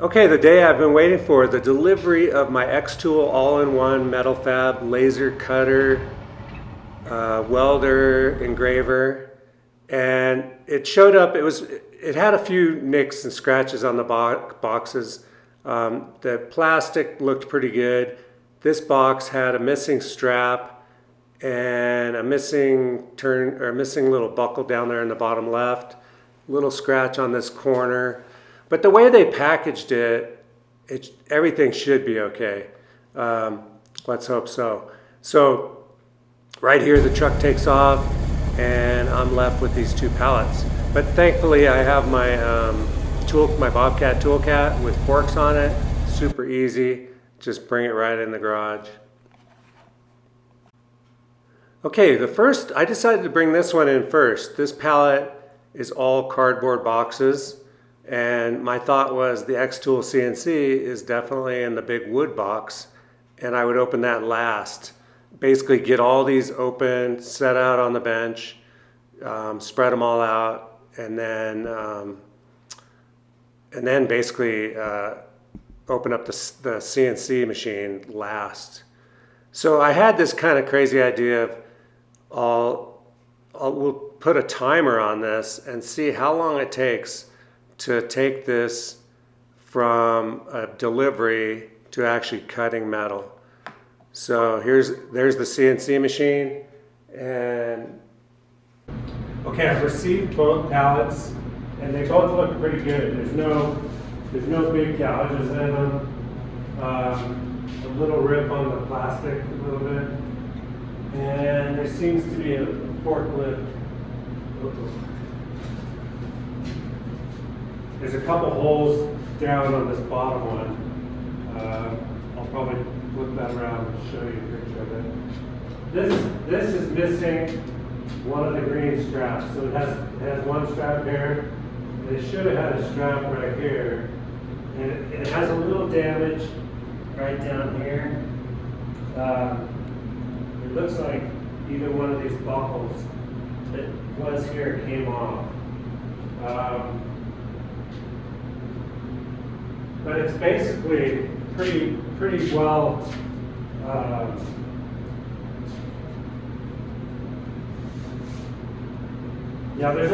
Okay, the day I've been waiting for, the delivery of my Xtool all-in-one metal fab laser cutter, welder, engraver, and it showed up. It had a few nicks and scratches on the boxes. The plastic looked pretty good. This box had a missing strap and a missing little buckle down there in the bottom left. Little scratch on this corner. But the way they packaged it, everything should be okay. Let's hope so. So right here the truck takes off and I'm left with these two pallets. But thankfully I have my my Bobcat Toolcat with forks on it. Super easy. Just bring it right in the garage. Okay, I decided to bring this one in first. This pallet is all cardboard boxes. And my thought was the Xtool CNC is definitely in the big wood box, and I would open that last. Basically get all these open, set out on the bench, spread them all out, and then basically open up the CNC machine last. So I had this kind of crazy idea of we'll put a timer on this and see how long it takes to take this from a delivery to actually cutting metal. So there's the CNC machine, and okay, I've received both pallets and they both look pretty good. There's no big gouges in them. A little rip on the plastic a little bit, and there seems to be a forklift. There's a couple holes down on this bottom one. I'll probably flip that around and show you a picture of it. This is missing one of the green straps. So it has one strap here, and it should have had a strap right here. And it has a little damage right down here. It looks like either one of these buckles that was here came off. But it's basically pretty well yeah, there's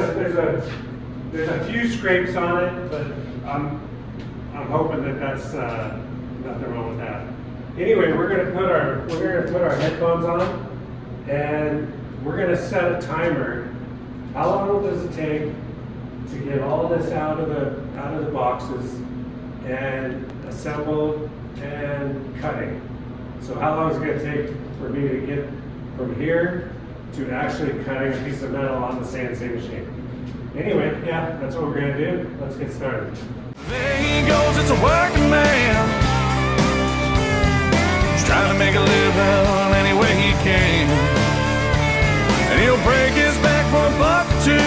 a few scrapes on it, but I'm hoping that that's nothing wrong with that. Anyway, we're gonna put our headphones on, and we're gonna set a timer. How long does it take to get all this out of the boxes and assembled and cutting? So how long is it going to take for me to get from here to actually cutting a piece of metal on the CNC machine? Anyway, yeah, that's what we're going to do. Let's get started. There he goes, it's a working man. He's trying to make a living any way he can. And he'll break his back for $1 or $2.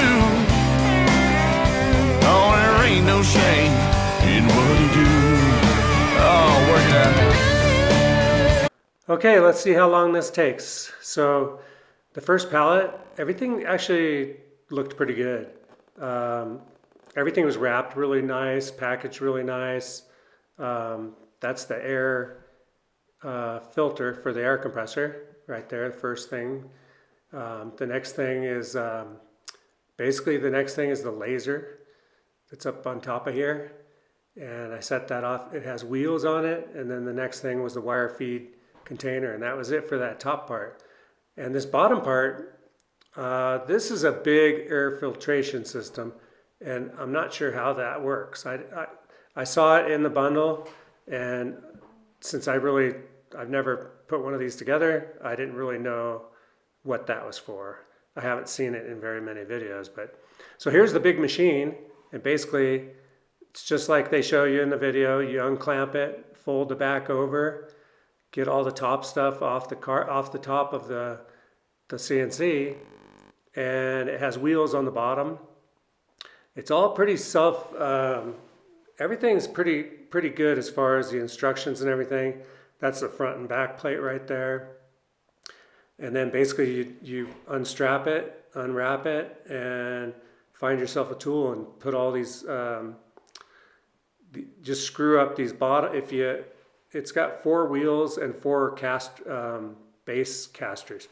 Oh, there ain't no shame in what he do. Oh, work it out. Okay, let's see how long this takes. So the first pallet, everything actually looked pretty good. Everything was wrapped really nice, packaged really nice. That's the air filter for the air compressor right there, the first thing. The next thing is the laser that's up on top of here. And I set that off. It has wheels on it, and then the next thing was the wire feed container, and that was it for that top part. And this bottom part, this is a big air filtration system, and I'm not sure how that works. I saw it in the bundle, and since I've never put one of these together, I didn't really know what that was for. I haven't seen it in very many videos, but so here's the big machine, and basically it's just like they show you in the video. You unclamp it, fold the back over, get all the top stuff off the top of the CNC, and it has wheels on the bottom. It's all pretty everything's pretty good as far as the instructions and everything. That's the front and back plate right there. And then basically you unstrap it, unwrap it, and find yourself a tool and put all these just screw up these bottom, it's got 4 wheels and 4 base casters.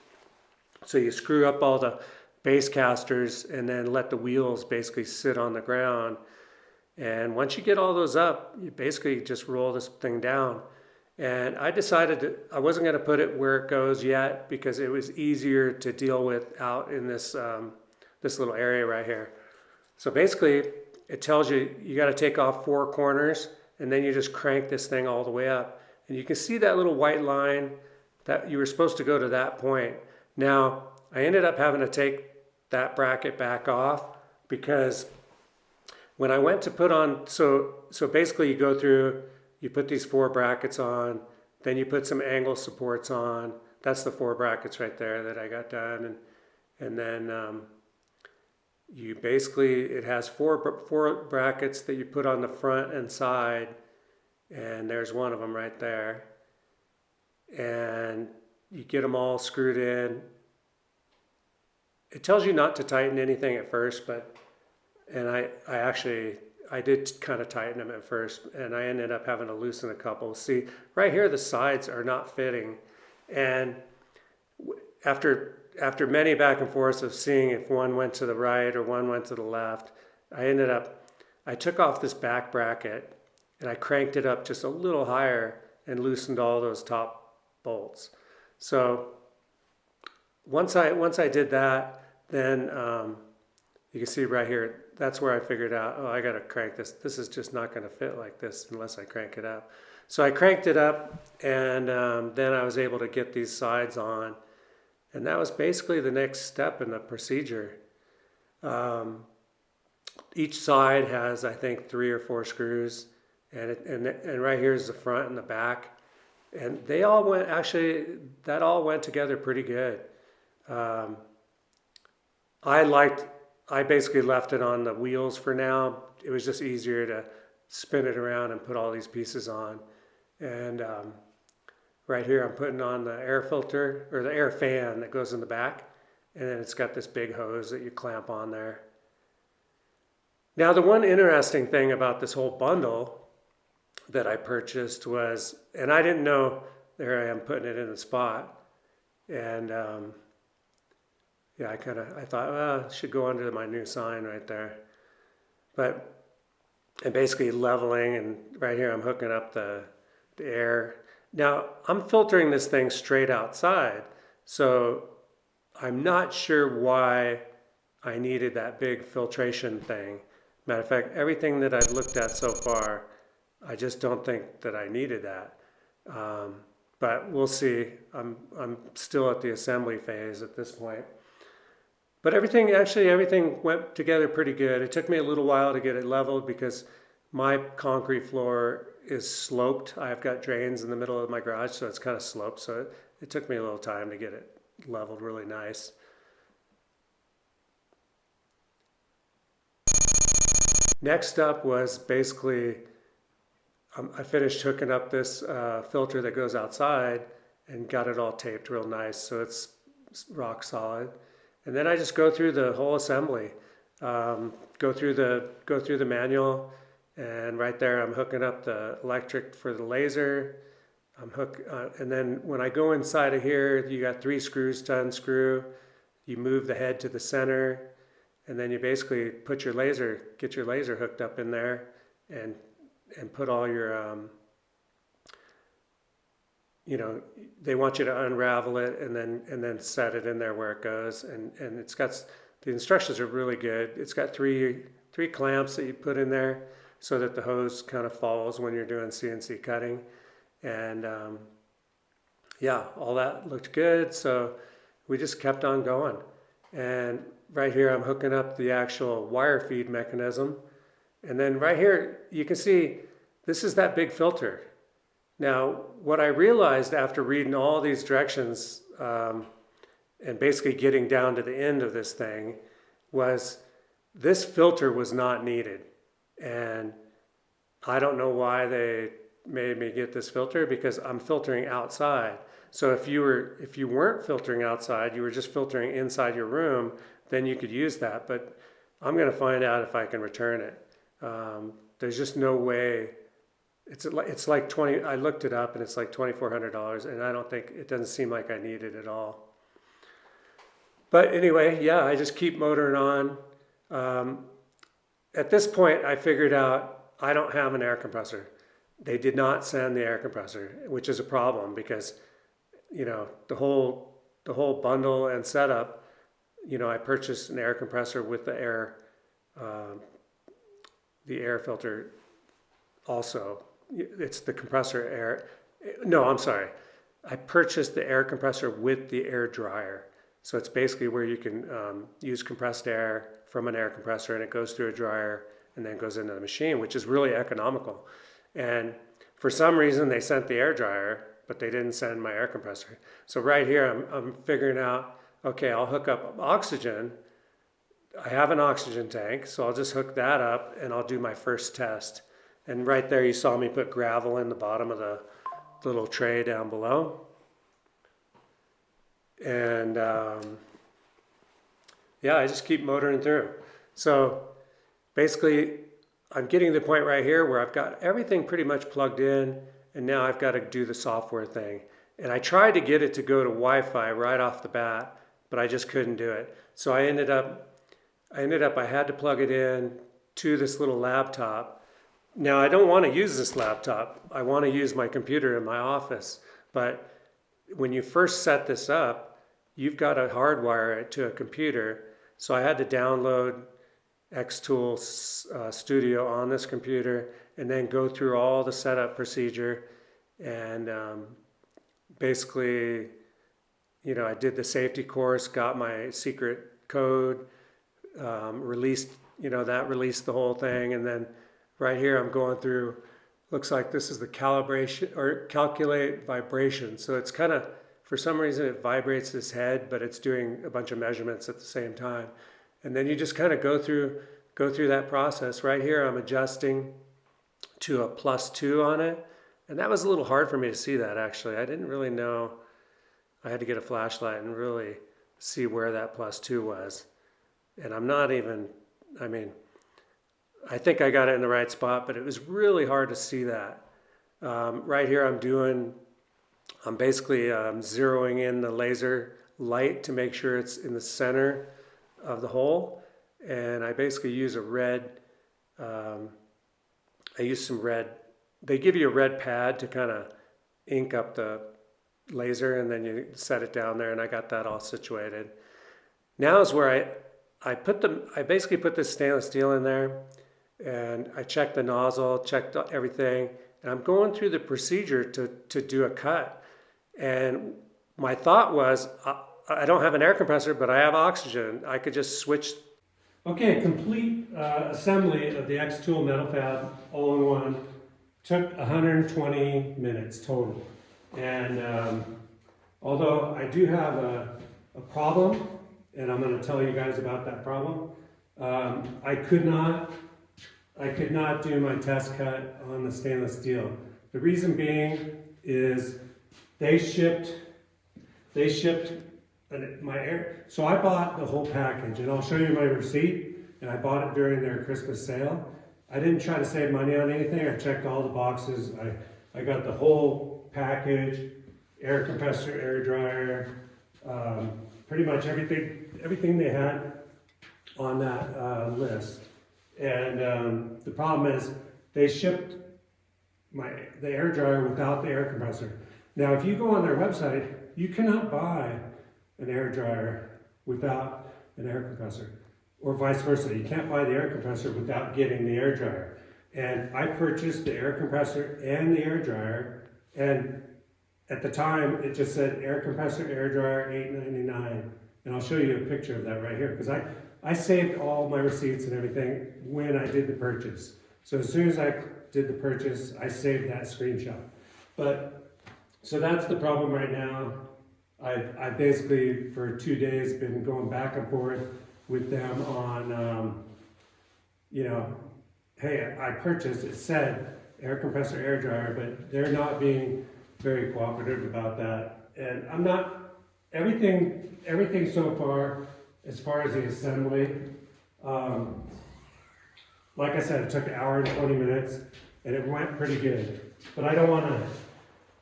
So you screw up all the base casters and then let the wheels basically sit on the ground. And once you get all those up, you basically just roll this thing down. And I decided I wasn't going to put it where it goes yet because it was easier to deal with out in this this little area right here. So basically, it tells you got to take off 4 corners, and then you just crank this thing all the way up. And you can see that little white line that you were supposed to go to that point. Now, I ended up having to take that bracket back off because when I went to put on, so basically you go through, you put these 4 brackets on, then you put some angle supports on. That's the 4 brackets right there that I got done. And then you basically, it has 4 brackets that you put on the front and side. And there's one of them right there. And you get them all screwed in. It tells you not to tighten anything at first, and I did kind of tighten them at first, and I ended up having to loosen a couple. See, right here the sides are not fitting, and after many back and forths of seeing if one went to the right or one went to the left, I took off this back bracket and I cranked it up just a little higher and loosened all those top bolts. So once I did that, then you can see right here, that's where I figured out, oh, I got to crank this. This is just not going to fit like this unless I crank it up. So I cranked it up, and then I was able to get these sides on. And that was basically the next step in the procedure. Each side has, I think, 3 or 4 screws. And right here is the front and the back. And they all went, actually, that all went together pretty good. I basically left it on the wheels for now. It was just easier to spin it around and put all these pieces on. And right here I'm putting on the air filter, or the air fan that goes in the back. And then it's got this big hose that you clamp on there. Now the one interesting thing about this whole bundle that I purchased was, and I didn't know, there I am putting it in the spot. And yeah, I thought, well, it should go under my new sign right there. And basically leveling, and right here I'm hooking up the air. Now, I'm filtering this thing straight outside, so I'm not sure why I needed that big filtration thing. Matter of fact, everything that I've looked at so far, I just don't think that I needed that. But we'll see. I'm still at the assembly phase at this point. But everything went together pretty good. It took me a little while to get it leveled because my concrete floor is sloped. I've got drains in the middle of my garage, so it's kind of sloped. So it took me a little time to get it leveled really nice. Next up was basically, I finished hooking up this filter that goes outside and got it all taped real nice, so it's rock solid. And then I just go through the whole assembly, go through the manual, and right there I'm hooking up the electric for the laser. And then when I go inside of here, you got 3 screws to unscrew. You move the head to the center, and then you basically get your laser hooked up in there, and put all your they want you to unravel it and then set it in there where it goes, and it's got, the instructions are really good. It's got three clamps that you put in there so that the hose kind of falls when you're doing CNC cutting, and yeah, all that looked good, so we just kept on going. And right here I'm hooking up the actual wire feed mechanism, and then right here you can see this is that big filter. Now, what I realized after reading all these directions and basically getting down to the end of this thing was this filter was not needed. And I don't know why they made me get this filter, because I'm filtering outside. So if you weren't filtering outside, you were just filtering inside your room, then you could use that. But I'm going to find out if I can return it. there's just no way. It's like 20. I looked it up and it's like $2,400, and I don't think it doesn't seem like I need it at all. But anyway, yeah, I just keep motoring on. At this point, I figured out I don't have an air compressor. They did not send the air compressor, which is a problem because, the whole bundle and setup. I purchased an air compressor with the air filter also. It's the compressor air. No, I'm sorry. I purchased the air compressor with the air dryer. So it's basically where you can use compressed air from an air compressor, and it goes through a dryer and then goes into the machine, which is really economical. And for some reason, they sent the air dryer, but they didn't send my air compressor. So right here, I'm figuring out, okay, I'll hook up oxygen. I have an oxygen tank, so I'll just hook that up and I'll do my first test. And right there, you saw me put gravel in the bottom of the little tray down below. And yeah, I just keep motoring through. So basically, I'm getting to the point right here where I've got everything pretty much plugged in, and now I've got to do the software thing. And I tried to get it to go to Wi-Fi right off the bat, but I just couldn't do it. So I had to plug it in to this little laptop. Now, I don't want to use this laptop. I want to use my computer in my office. But when you first set this up, you've got to hardwire it to a computer. So I had to download Xtool Studio on this computer and then go through all the setup procedure. And basically, I did the safety course, got my secret code, released the whole thing. And then right here, I'm going through, looks like this is the calibration or calculate vibration. So it's kind of, for some reason, it vibrates this head, but it's doing a bunch of measurements at the same time. And then you just kind of go through that process. Right here, I'm adjusting to a +2 on it. And that was a little hard for me to see that, actually. I didn't really know. I had to get a flashlight and really see where that +2 was. And I think I got it in the right spot, but it was really hard to see that. Right here, I'm basically zeroing in the laser light to make sure it's in the center of the hole. And I basically use some red, they give you a red pad to kind of ink up the laser, and then you set it down there, and I got that all situated. Now is where I basically put this stainless steel in there, and I checked the nozzle, checked everything, and I'm going through the procedure to do a cut. And my thought was, I don't have an air compressor, but I have oxygen. I could just switch. Okay, complete assembly of the Xtool Metal Fab all-in-one took 120 minutes total. And although I do have a problem, and I'm going to tell you guys about that problem, I could not do my test cut on the stainless steel. The reason being is they shipped my air. So I bought the whole package, and I'll show you my receipt. And I bought it during their Christmas sale. I didn't try to save money on anything. I checked all the boxes. I got the whole package, air compressor, air dryer, pretty much everything they had on that list. And the problem is they shipped the air dryer without the air compressor. Now, if you go on their website, you cannot buy an air dryer without an air compressor, or vice versa. You can't buy the air compressor without getting the air dryer. And I purchased the air compressor and the air dryer, and at the time it just said air compressor, air dryer, $8.99. And I'll show you a picture of that right here, because I saved all my receipts and everything when I did the purchase. So as soon as I did the purchase, I saved that screenshot. So that's the problem right now. I basically, for 2 days, been going back and forth with them on, hey, I purchased, it said air compressor, air dryer, but they're not being very cooperative about that. And I'm not, everything so far, as far as the assembly, like I said, it took 1 hour and 20 minutes, and it went pretty good. But I don't want to,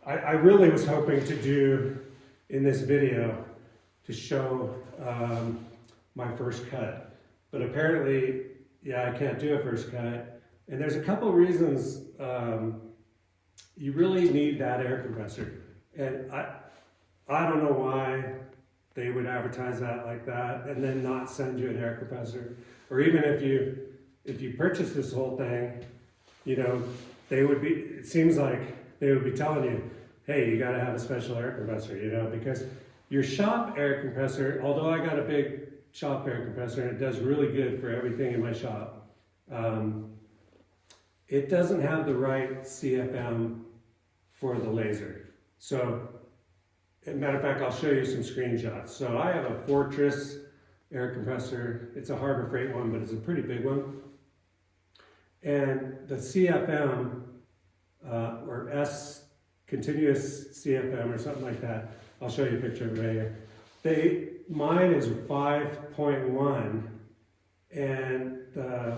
I really was hoping to do in this video to show my first cut. But apparently, yeah, I can't do a first cut. And there's a couple of reasons you really need that air compressor. And I don't know why they would advertise that like that and then not send you an air compressor. Or even if you purchase this whole thing, you know, it seems like they would be telling you, hey, you gotta have a special air compressor, you know, because your shop air compressor, although I got a big shop air compressor and it does really good for everything in my shop, it doesn't have the right CFM for the laser. So, as a matter of fact, I'll show you some screenshots. So I have a Fortress air compressor. It's a Harbor Freight one, but it's a pretty big one. And the CFM, or continuous CFM or something like that, I'll show you a picture of it right here. Mine is 5.1, and the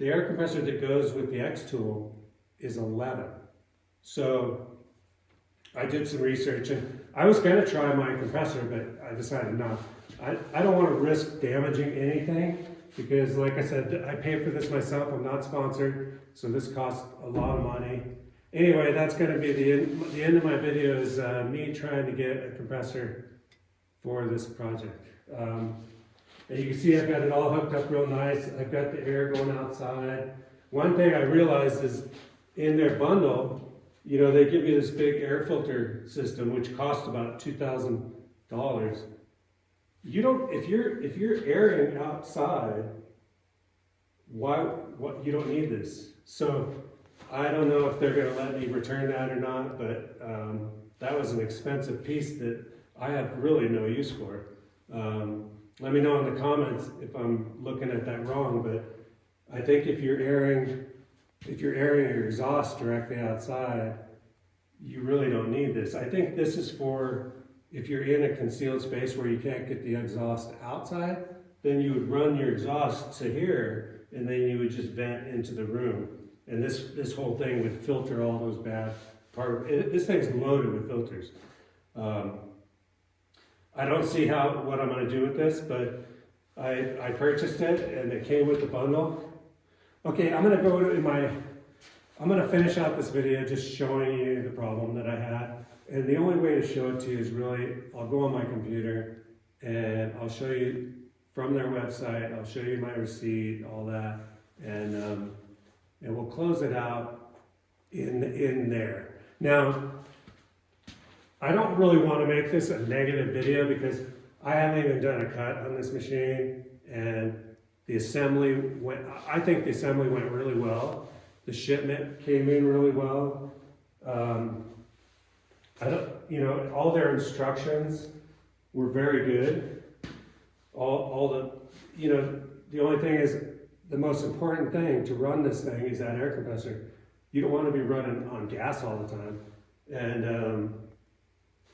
air compressor that goes with the Xtool is 11. So I did some research, and I was going to try my compressor, but I decided not. I don't want to risk damaging anything, because like I said, I paid for this myself. I'm not sponsored, so this costs a lot of money. Anyway, that's going to be the end of my video, is me trying to get a compressor for this project. And you can see I've got it all hooked up real nice. I've got the air going outside. One thing I realized is in their bundle, you know, they give you this big air filter system, which costs about $2,000. You don't, if you're airing outside, you don't need this. So I don't know if they're going to let me return that or not, but that was an expensive piece that I have really no use for. Let me know in the comments if I'm looking at that wrong, but I think if you're airing your exhaust directly outside, you really don't need this. I think this is for if you're in a concealed space where you can't get the exhaust outside, then you would run your exhaust to here, and then you would just vent into the room. And this whole thing would filter all those bad this thing's loaded with filters. I don't see what I'm going to do with this, but I purchased it and it came with the bundle. Okay, I'm going to finish out this video just showing you the problem that I had. And the only way to show it to you is really, I'll go on my computer and I'll show you from their website. I'll show you my receipt, all that, and we'll close it out in there. Now, I don't really want to make this a negative video because I haven't even done a cut on this machine, and I think the assembly went really well. The shipment came in really well. All their instructions were very good. The only thing is, the most important thing to run this thing is that air compressor. You don't want to be running on gas all the time,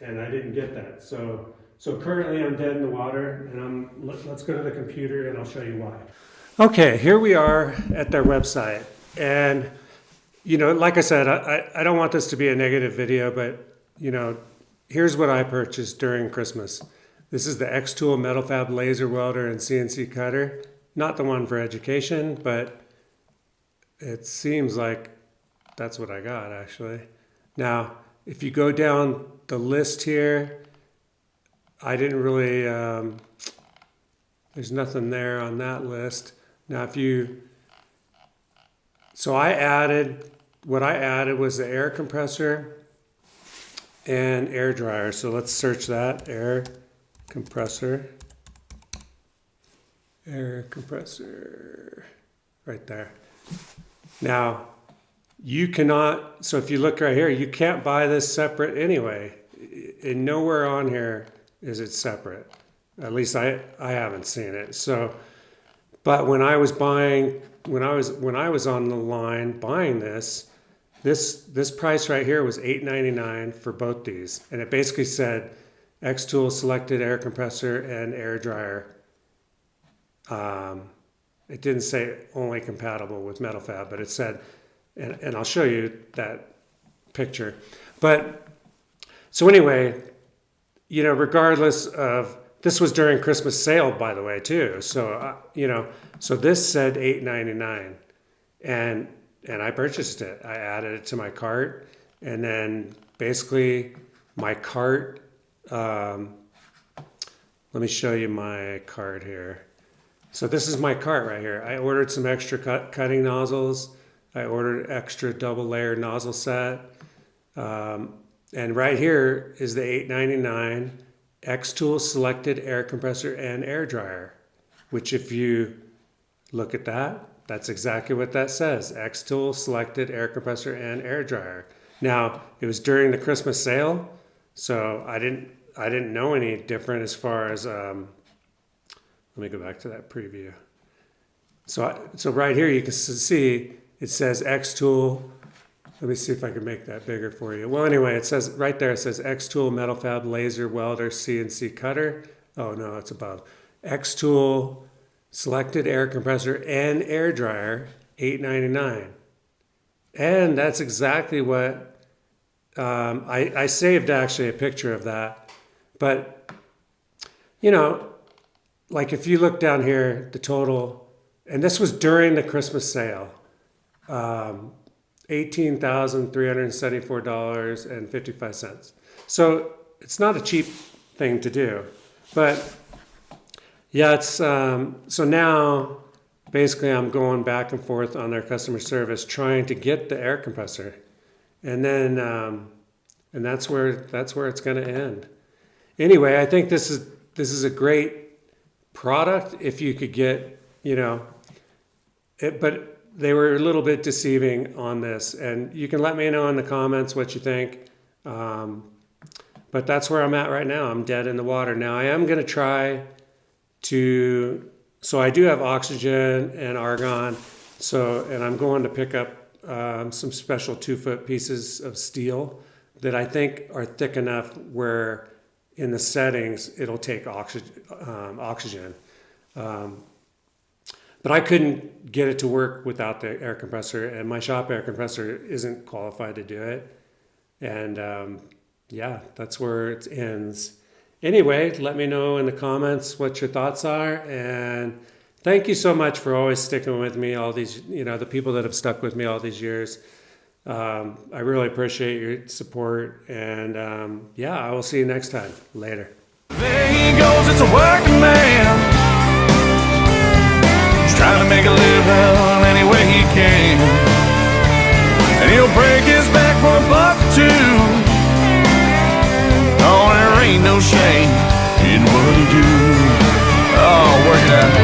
and I didn't get that. So currently I'm dead in the water, and let's go to the computer and I'll show you why. Okay, here we are at their website, and like I said, I don't want this to be a negative video, but here's what I purchased during Christmas. This is the Xtool Metal Fab Lazer welder and CNC cutter. Not the one for education, but it seems like that's what I got actually. Now, if you go down the list here, I didn't really, there's nothing there on that list. Now what I added was the air compressor and air dryer. So let's search that, air compressor, right there. Now, you cannot, so if you look right here, you can't buy this separate anyway. And nowhere on here is it separate. At least I haven't seen it. So, but when I was on the line buying this price right here was $8.99 for both these. And it basically said Xtool selected air compressor and air dryer. It didn't say only compatible with Metal Fab, but it said, and I'll show you that picture. But so anyway, you know, regardless of, this was during Christmas sale, by the way, too. So you know, so this said $8.99, and I purchased it. I added it to my cart, and then basically my cart. Let me show you my cart here. So this is my cart right here. I ordered some extra cutting nozzles. I ordered extra double layer nozzle set. And right here is the $8.99 Xtool selected air compressor and air dryer, which if you look at that, that's exactly what that says. Xtool selected air compressor and air dryer. Now, it was during the Christmas sale, so I didn't know any different as far as, let me go back to that preview. So right here you can see it says Xtool. Let me see if I can make that bigger for you. Well, anyway, it says right there, it says Xtool Metal Fab Lazer Welder CNC Cutter. Oh no, it's above. Xtool selected air compressor and air dryer, $8.99. And that's exactly what, I saved actually a picture of that. But, you know, like if you look down here, the total, and this was during the Christmas sale, $18,374.55. So it's not a cheap thing to do, but yeah, it's so now basically I'm going back and forth on their customer service trying to get the air compressor, and then and that's where it's going to end. Anyway, I think this is a great product if you could get, you know, it, but they were a little bit deceiving on this, and you can let me know in the comments what you think. But that's where I'm at right now. I'm dead in the water. Now I am going to try to, so I do have oxygen and argon, and I'm going to pick up some special 2-foot pieces of steel that I think are thick enough where in the settings it'll take oxygen. But I couldn't get it to work without the air compressor, and my shop air compressor isn't qualified to do it. And yeah, that's where it ends. Anyway, let me know in the comments what your thoughts are, and thank you so much for always sticking with me all these, you know, the people that have stuck with me all these years. I really appreciate your support, and yeah, I will see you next time. Later. There he goes, it's a working man. Trying to make a living any way he can, and he'll break his back for $1 or $2. Oh, there ain't no shame in what he do. Oh, work it out.